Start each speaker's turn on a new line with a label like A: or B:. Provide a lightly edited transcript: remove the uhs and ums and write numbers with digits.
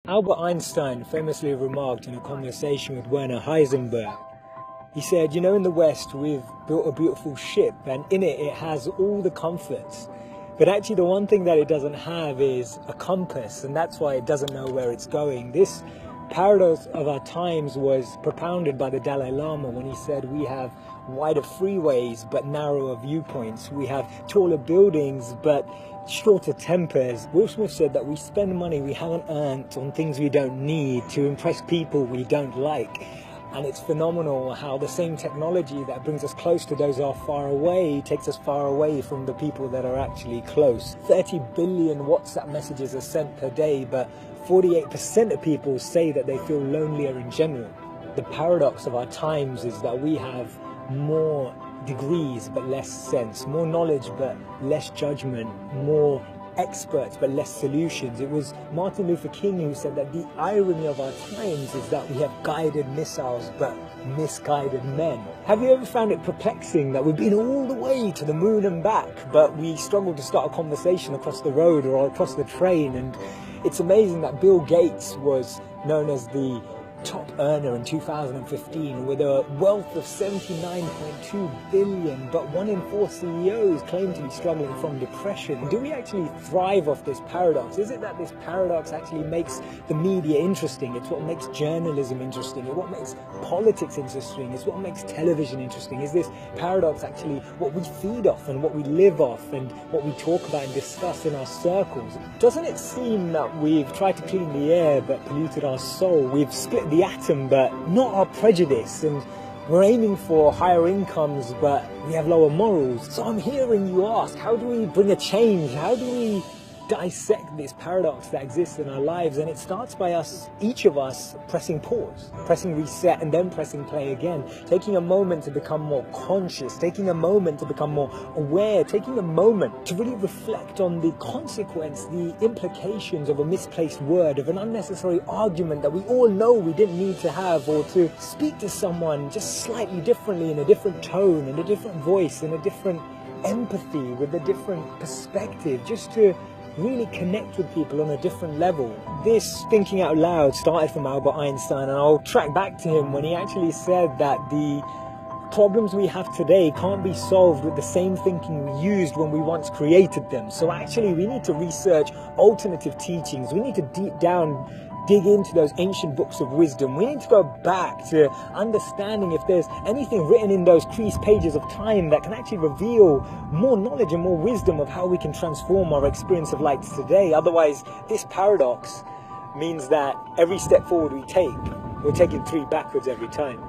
A: Albert Einstein famously remarked in a conversation with Werner Heisenberg, he said, you know, in the West we've built a beautiful ship and in it has all the comforts. But actually the one thing that it doesn't have is a compass, and that's why it doesn't know where it's going. This paradox of our times was propounded by the Dalai Lama when he said we have wider freeways but narrower viewpoints. We have taller buildings but shorter tempers. Will Smith said that we spend money we haven't earned on things we don't need to impress people we don't like. And it's phenomenal how the same technology that brings us close to those who are far away takes us far away from the people that are actually close. 30 billion WhatsApp messages are sent per day, but 48% of people say that they feel lonelier in general. The paradox of our times is that we have more degrees but less sense, more knowledge but less judgment, more experts but less solutions. It was Martin Luther King who said that the irony of our times is that we have guided missiles but misguided men. Have you ever found it perplexing that we've been all the way to the moon and back, but we struggle to start a conversation across the road or across the train? And it's amazing that Bill Gates was known as the top earner in 2015 with a wealth of 79.2 billion, but 1 in 4 CEOs claim to be struggling from depression. Do we actually thrive off this paradox? Is it that this paradox actually makes the media interesting? It's what makes journalism interesting. It's what makes politics interesting. It's what makes television interesting. Is this paradox actually what we feed off and what we live off and what we talk about and discuss in our circles? Doesn't it seem that we've tried to clean the air but polluted our soul? We've split the atom but not our prejudice, and we're aiming for higher incomes but we have lower morals. So I'm hearing you ask, how do we bring a change? How do we dissect this paradox that exists in our lives? And it starts by us, each of us, pressing pause, pressing reset, and then pressing play again, taking a moment to become more conscious, taking a moment to become more aware, taking a moment to really reflect on the consequence, the implications of a misplaced word, of an unnecessary argument that we all know we didn't need to have, or to speak to someone just slightly differently, in a different tone, in a different voice, in a different empathy, with a different perspective, just to really connect with people on a different level. This thinking out loud started from Albert Einstein, and I'll track back to him when he actually said that the problems we have today can't be solved with the same thinking we used when we once created them. So actually we need to research alternative teachings. We need to dig into those ancient books of wisdom. We need to go back to understanding if there's anything written in those creased pages of time that can actually reveal more knowledge and more wisdom of how we can transform our experience of life today. Otherwise, this paradox means that every step forward we take, we're taking 3 backwards every time.